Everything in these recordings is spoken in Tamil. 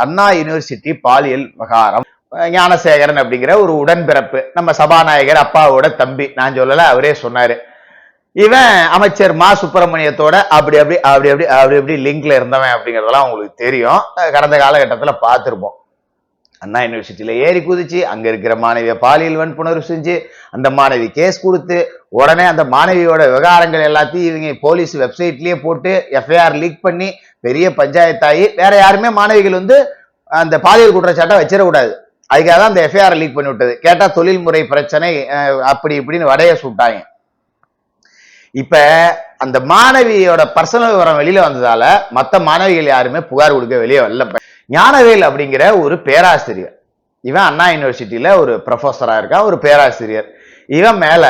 அண்ணா யூனிவர்சிட்டி பாலியல் விவகாரம். ஞானசேகரன் அப்படிங்கிற ஒரு உடன்பிறப்பு, நம்ம சபாநாயகர் அப்பாவோட தம்பி, நான் சொல்லல, அவரே சொன்னாரு. இவன் அமைச்சர் மா சுப்பிரமணியத்தோட அப்படி அப்படி அப்படி அப்படி அப்படி அப்படி லிங்க்ல இருந்தவன் அப்படிங்கறதெல்லாம் உங்களுக்கு தெரியும். கடந்த காலகட்டத்துல பார்த்திருப்போம். அண்ணா யூனிவர்சிட்டியில ஏறி குதிச்சு அங்க இருக்கிற மாணவியை பாலியல் வன்புணர்வு செஞ்சு அந்த மாணவி கேஸ் கொடுத்து உடனே அந்த மாணவியோட விவகாரங்கள் எல்லாத்தையும் இவங்க போலீஸ் வெப்சைட்லயே போட்டு எஃப்ஐஆர் லீக் பண்ணி பெரிய பஞ்சாயத்தாகி வேற யாருமே மாணவிகள் அந்த பாலியல் குற்றச்சாட்டை வச்சிடக்கூடாது. அதுக்காக தான் அந்த எஃப்ஐஆர் லீக் பண்ணி விட்டது. கேட்டா தொழில்முறை பிரச்சனை அப்படி இப்படின்னு வடைய சுட்டாங்க. இப்ப அந்த மாணவியோட பர்சனல் விவரம் வெளியில வந்ததால மத்த மாணவிகள் யாருமே புகார் கொடுக்க வெளியே வரல. ஞானவேல் அப்படிங்கிற ஒரு பேராசிரியர், இவன் அண்ணா யூனிவர்சிட்டியில ஒரு ப்ரொஃபஸரா இருக்கான், ஒரு பேராசிரியர். இவன் மேல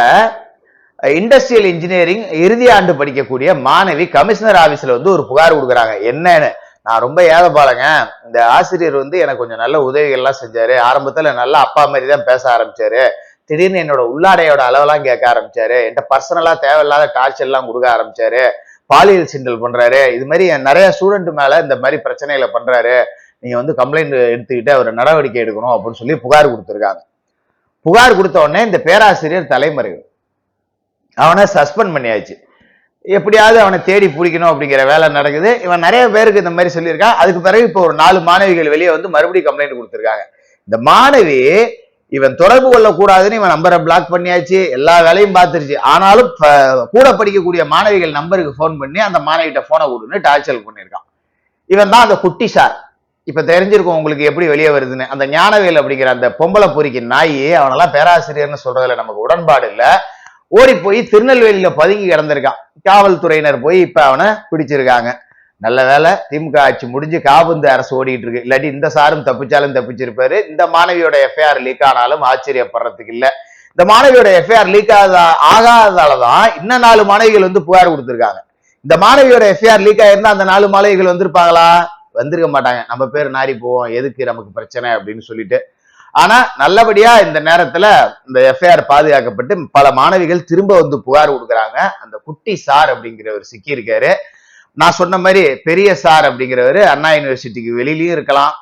இண்டஸ்ட்ரியல் இன்ஜினியரிங் இறுதி ஆண்டு படிக்கக்கூடிய மாணவி கமிஷனர் ஆபீஸ்ல ஒரு புகார் கொடுக்குறாங்க. என்னன்னு, நான் ரொம்ப ஏதப்பாளங்க, இந்த ஆசிரியர் எனக்கு கொஞ்சம் நல்ல உதவிகள் எல்லாம் செஞ்சாரு, ஆரம்பத்துல நல்ல அப்பா மாதிரி தான் பேச ஆரம்பிச்சாரு, திடீர்னு என்னோட உள்ளாடையோட அளவெல்லாம் கேட்க ஆரம்பிச்சாரு, என்கிட்ட பர்சனலா தேவையில்லாத டார்ச்சர் எல்லாம் கொடுக்க ஆரம்பிச்சாரு, பாலியல் சிண்டல் பண்றாரு, இது மாதிரி நிறைய ஸ்டூடெண்ட் மேல இந்த மாதிரி பிரச்சனைகளை பண்றாரு, நீங்க கம்ப்ளைண்ட் எடுத்துக்கிட்டு அவர் நடவடிக்கை எடுக்கணும் அப்படின்னு சொல்லி புகார் கொடுத்திருக்காங்க. புகார் கொடுத்த உடனே இந்த பேராசிரியர் தலைமறைவு, அவனை சஸ்பெண்ட் பண்ணியாச்சு. எப்படியாவது அவனை தேடி பிடிக்கணும் அப்படிங்கிற வேலை நடக்குது. இவன் நிறைய பேருக்கு இந்த மாதிரி சொல்லியிருக்கான். அதுக்கு பிறகு இப்போ ஒரு 4 மாணவிகள் வெளியே மறுபடியும் கம்ப்ளைண்ட் கொடுத்திருக்காங்க. இந்த மாணவி இவன் தொடர்பு கொள்ளக்கூடாதுன்னு இவன் நம்பரை பிளாக் பண்ணியாச்சு, எல்லா வேலையும் பார்த்துருச்சு. ஆனாலும் கூட படிக்கக்கூடிய மாணவிகள் நம்பருக்கு போன் பண்ணி அந்த மாணவிகிட்ட போனை கொடுன்னு டார்ச்சர் பண்ணியிருக்கான். இவன் தான் அந்த குட்டி சார். இப்ப தெரிஞ்சிருக்கும் உங்களுக்கு எப்படி வெளியே வருதுன்னு. அந்த ஞானவேல் அப்படிங்கிற அந்த பொம்பளை பொறிக்கு நாய், அவனெல்லாம் பேராசிரியர்னு சொல்றதுல நமக்கு உடன்பாடு இல்ல, ஓடி போய் திருநெல்வேலியில பதுங்கி கிடந்திருக்கான். காவல்துறையினர் போய் இப்ப அவனை பிடிச்சிருக்காங்க. நல்ல வேலை, திமுக ஆட்சி முடிஞ்சு காபந்து அரசு ஓடிட்டு இருக்கு. இல்லாட்டி இந்த சாரும் தப்பிச்சாலும் தப்பிச்சிருப்பாரு. இந்த மாணவியோட எஃப்ஐஆர் லீக் ஆனாலும் ஆச்சரியப்படுறதுக்கு இல்ல. இந்த மாணவியோட எஃப்ஐஆர் லீக் ஆகாததாலதான் இன்னும் 4 மாணவிகள் புகார் கொடுத்திருக்காங்க. இந்த மாணவியோட எஃப்ஐஆர் லீக் ஆயிருந்தா அந்த 4 மாணவிகள் வந்திருப்பாங்களா? வந்திருக்க மாட்டாங்க. நம்ம பேர் நாரி போவோம், எதுக்கு நமக்கு பிரச்சனை அப்படின்னு சொல்லிட்டு. ஆனா நல்லபடியா இந்த நேரத்துல இந்த எஃப்ஐஆர் பாதுகாக்கப்பட்டு பல மாணவிகள் திரும்ப புகார் கொடுக்குறாங்க. அந்த குட்டி சார் அப்படிங்கிறவர் சிக்கி இருக்காரு. நான் சொன்ன மாதிரி பெரிய சார் அப்படிங்கிறவரு அண்ணா யூனிவர்சிட்டிக்கு வெளியிலயும் இருக்கலாம்,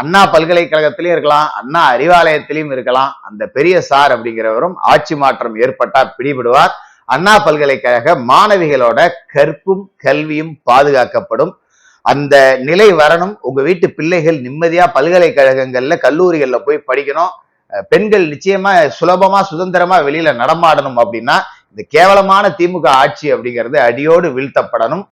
அண்ணா பல்கலைக்கழகத்திலயும் இருக்கலாம், அண்ணா அறிவாலயத்திலையும் இருக்கலாம். அந்த பெரிய சார் அப்படிங்கிறவரும் ஆட்சி மாற்றம் ஏற்பட்டா பிடிபடுவார். அண்ணா பல்கலைக்கழக மாணவிகளோட கற்பும் கல்வியும் பாதுகாக்கப்படும். அந்த நிலை வரணும். உங்க வீட்டு பிள்ளைகள் நிம்மதியா பல்கலைக்கழகங்கள்ல கல்லூரிகள்ல போய் படிக்கணும். பெண்கள் நிச்சயமா சுலபமா சுதந்திரமா வெளியில நடமாடணும். அப்படின்னா இந்த கேவலமான திமுக ஆட்சி அப்படிங்கிறது அடியோடு வீழ்த்தப்படணும்.